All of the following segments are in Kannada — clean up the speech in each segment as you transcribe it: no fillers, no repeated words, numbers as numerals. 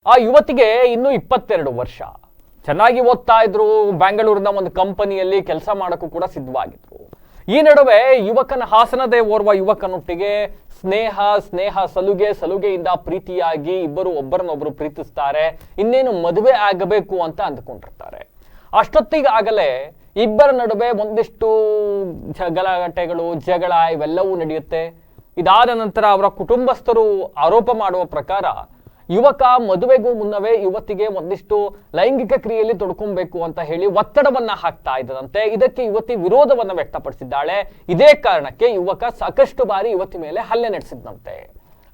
ಆ ಯುವತಿಗೆ ಇನ್ನು 22 ವರ್ಷ. ಚೆನ್ನಾಗಿ ಓದ್ತಾ ಇದ್ರು, ಬೆಂಗಳೂರಿನ ಒಂದು ಕಂಪನಿಯಲ್ಲಿ ಕೆಲಸ ಮಾಡೋಕ್ಕೂ ಕೂಡ ಸಿದ್ಧವಾಗಿದ್ರು. ಈ ನಡುವೆ ಹಾಸನದೇ ಓರ್ವ ಯುವಕನೊಟ್ಟಿಗೆ ಸ್ನೇಹ ಸಲುಗೆಯಿಂದ ಪ್ರೀತಿಯಾಗಿ ಇಬ್ಬರು ಒಬ್ಬರನ್ನೊಬ್ಬರು ಪ್ರೀತಿಸ್ತಾರೆ. ಇನ್ನೇನು ಮದುವೆ ಆಗಬೇಕು ಅಂತ ಅಂದ್ಕೊಂಡಿರ್ತಾರೆ. ಅಷ್ಟೊತ್ತಿಗಾಗಲೇ ಇಬ್ಬರ ನಡುವೆ ಒಂದಿಷ್ಟು ಜಗಳ ಇವೆಲ್ಲವೂ ನಡೆಯುತ್ತೆ. ಇದಾದ ನಂತರ ಅವರ ಕುಟುಂಬಸ್ಥರು ಆರೋಪ ಮಾಡುವ ಪ್ರಕಾರ ಯುವಕ ಮದುವೆಗೂ ಮುನ್ನವೇ ಯುವತಿಗೆ ಒಂದಿಷ್ಟು ಲೈಂಗಿಕ ಕ್ರಿಯೆಯಲ್ಲಿ ತೊಡ್ಕೊಬೇಕು ಅಂತ ಹೇಳಿ ಒತ್ತಡವನ್ನ ಹಾಕ್ತಾ ಇದ್ದಂತೆ. ಇದಕ್ಕೆ ಯುವತಿ ವಿರೋಧವನ್ನ ವ್ಯಕ್ತಪಡಿಸಿದ್ದಾಳೆ. ಇದೇ ಕಾರಣಕ್ಕೆ ಯುವಕ ಸಾಕಷ್ಟು ಬಾರಿ ಯುವತಿ ಮೇಲೆ ಹಲ್ಲೆ ನಡೆಸಿದಂತೆ.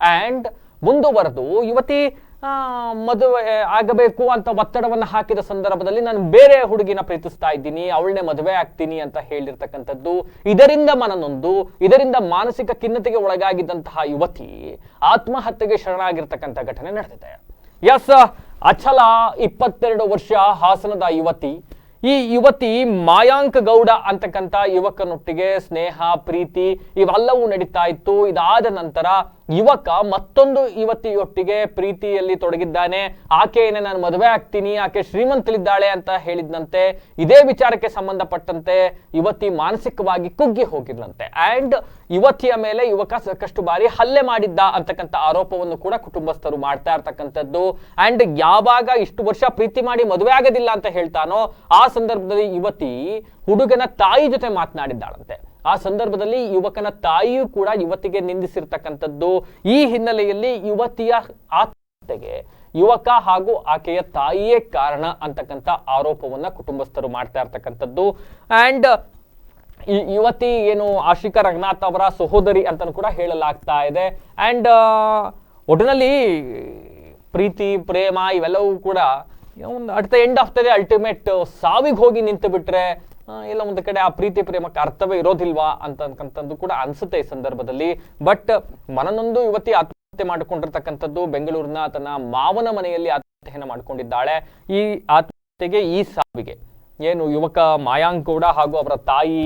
ಅಂಡ್ ಮುಂದುವರೆದು ಯುವತಿ ಮದುವೆ ಆಗಬೇಕು ಅಂತ ಒತ್ತಡವನ್ನ ಹಾಕಿದ ಸಂದರ್ಭದಲ್ಲಿ ನಾನು ಬೇರೆ ಹುಡುಗಿನ ಪ್ರೀತಿಸ್ತಾ ಇದ್ದೀನಿ, ಅವಳನ್ನೇ ಮದುವೆ ಆಗ್ತೀನಿ ಅಂತ ಹೇಳಿರ್ತಕ್ಕಂಥದ್ದು. ಇದರಿಂದ ಮನನೊಂದು, ಇದರಿಂದ ಮಾನಸಿಕ ಖಿನ್ನತೆಗೆ ಒಳಗಾಗಿದ್ದಂತಹ ಯುವತಿ ಆತ್ಮಹತ್ಯೆಗೆ ಶರಣಾಗಿರ್ತಕ್ಕಂಥ ಘಟನೆ ನಡೆದಿದೆ. ಎಸ್, ಅಚಲ 22 ವರ್ಷ ಹಾಸನದ ಯುವತಿ. ಈ ಯುವತಿ ಮಾಯಾಂಕ್ ಗೌಡ ಅಂತಕ್ಕಂಥ ಯುವಕನೊಟ್ಟಿಗೆ ಸ್ನೇಹ ಪ್ರೀತಿ ಇವೆಲ್ಲವೂ ನಡೀತಾ ಇತ್ತು. ಇದಾದ ನಂತರ ಯುವಕ ಮತ್ತೊಂದು ಯುವತಿಯೊಟ್ಟಿಗೆ ಪ್ರೀತಿಯಲ್ಲಿ ತೊಡಗಿದ್ದಾನೆ. ಆಕೆಯನ್ನೇ ನಾನು ಮದುವೆ ಆಗ್ತೀನಿ, ಆಕೆ ಶ್ರೀಮಂತಲಿದ್ದಾಳೆ ಅಂತ ಹೇಳಿದ್ನಂತೆ. ಇದೇ ವಿಚಾರಕ್ಕೆ ಸಂಬಂಧಪಟ್ಟಂತೆ ಯುವತಿ ಮಾನಸಿಕವಾಗಿ ಕುಗ್ಗಿ ಹೋಗಿದ್ಲಂತೆ. ಅಂಡ್ ಯುವತಿಯ ಮೇಲೆ ಯುವಕ ಸಾಕಷ್ಟು ಬಾರಿ ಹಲ್ಲೆ ಮಾಡಿದ್ದ ಅಂತಕ್ಕಂಥ ಆರೋಪವನ್ನು ಕೂಡ ಕುಟುಂಬಸ್ಥರು ಮಾಡ್ತಾ ಇರ್ತಕ್ಕಂಥದ್ದು. ಅಂಡ್ ಯಾವಾಗ ಇಷ್ಟು ವರ್ಷ ಪ್ರೀತಿ ಮಾಡಿ ಮದುವೆ ಆಗೋದಿಲ್ಲ ಅಂತ ಹೇಳ್ತಾನೋ ಆ ಸಂದರ್ಭದಲ್ಲಿ ಯುವತಿ ಹುಡುಗನ ತಾಯಿ ಜೊತೆ ಮಾತನಾಡಿದ್ದಾಳಂತೆ. ಆ ಸಂದರ್ಭದಲ್ಲಿ ಯುವಕನ ತಾಯಿಯೂ ಕೂಡ ಯುವತಿಗೆ ನಿಂದಿಸಿರ್ತಕ್ಕಂಥದ್ದು. ಈ ಹಿನ್ನೆಲೆಯಲ್ಲಿ ಯುವತಿಯ ಆತ್ಮಹತ್ಯೆಗೆ ಯುವಕ ಹಾಗೂ ಆಕೆಯ ತಾಯಿಯೇ ಕಾರಣ ಅಂತಕ್ಕಂಥ ಆರೋಪವನ್ನ ಕುಟುಂಬಸ್ಥರು ಮಾಡ್ತಾ ಇರ್ತಕ್ಕಂಥದ್ದು. ಅಂಡ್ ಈ ಯುವತಿ ಏನು ಆಶಿಕಾ ರಂಗನಾಥ್ ಅವರ ಸಹೋದರಿ ಅಂತ ಕೂಡ ಹೇಳಲಾಗ್ತಾ ಇದೆ. ಅಂಡ್ ಒಟ್ಟಿನಲ್ಲಿ ಪ್ರೀತಿ ಪ್ರೇಮ ಇವೆಲ್ಲವೂ ಕೂಡ at the end of the day ultimate ಸಾವಿಗೆ ಹೋಗಿ ನಿಂತು ಬಿಟ್ರೆ ಎಲ್ಲ ಒಂದು ಕಡೆ ಆ ಪ್ರೀತಿ ಪ್ರೇಮಕ್ಕೆ ಅರ್ಥವೇ ಇರೋದಿಲ್ವಾ ಅಂತಕ್ಕಂಥದ್ದು ಕೂಡ ಅನ್ಸುತ್ತೆ ಈ ಸಂದರ್ಭದಲ್ಲಿ. ಬಟ್ ಮನನೊಂದು ಯುವತಿ ಆತ್ಮಹತ್ಯೆ ಮಾಡಿಕೊಂಡಿರ್ತಕ್ಕಂಥದ್ದು. ಬೆಂಗಳೂರಿನ ತನ್ನ ಮಾವನ ಮನೆಯಲ್ಲಿ ಆತ್ಮಹತ್ಯೆಯನ್ನು ಮಾಡಿಕೊಂಡಿದ್ದಾಳೆ. ಈ ಆತ್ಮಹತ್ಯೆಗೆ, ಈ ಸಾವಿಗೆ ಏನು ಯುವಕ ಮಾಯಾಂಕ್ ಗೌಡ ಹಾಗೂ ಅವರ ತಾಯಿ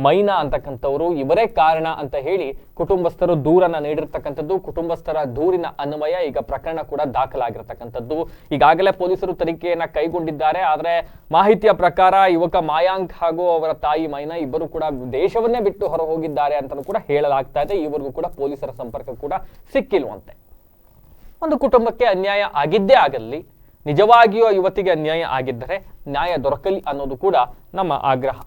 ಮೈನಾ ಅಂತಕ್ಕಂಥವ್ರು ಇವರೇ ಕಾರಣ ಅಂತ ಹೇಳಿ ಕುಟುಂಬಸ್ಥರು ದೂರನ್ನ ನೀಡಿರ್ತಕ್ಕಂಥದ್ದು. ಕುಟುಂಬಸ್ಥರ ದೂರಿನ ಅನ್ವಯ ಈಗ ಪ್ರಕರಣ ಕೂಡ ದಾಖಲಾಗಿರ್ತಕ್ಕಂಥದ್ದು. ಈಗಾಗಲೇ ಪೊಲೀಸರು ತನಿಖೆಯನ್ನ ಕೈಗೊಂಡಿದ್ದಾರೆ. ಆದರೆ ಮಾಹಿತಿಯ ಪ್ರಕಾರ ಯುವಕ ಮಾಯಾಂಕ್ ಹಾಗೂ ಅವರ ತಾಯಿ ಮೈನಾ ಇಬ್ಬರು ಕೂಡ ದೇಶವನ್ನೇ ಬಿಟ್ಟು ಹೊರ ಹೋಗಿದ್ದಾರೆ ಅಂತಲೂ ಕೂಡ ಹೇಳಲಾಗ್ತಾ ಇದೆ. ಇವರಿಗೂ ಕೂಡ ಪೊಲೀಸರ ಸಂಪರ್ಕ ಕೂಡ ಸಿಕ್ಕಿಲ್ವಂತೆ. ಒಂದು ಕುಟುಂಬಕ್ಕೆ ಅನ್ಯಾಯ ಆಗಿದ್ದೇ ಆಗಲಿ, ನಿಜವಾಗಿಯೂ ಯುವತಿಗೆ ಅನ್ಯಾಯ ಆಗಿದ್ದರೆ ನ್ಯಾಯ ದೊರಕಲಿ ಅನ್ನೋದು ಕೂಡ ನಮ್ಮ ಆಗ್ರಹ.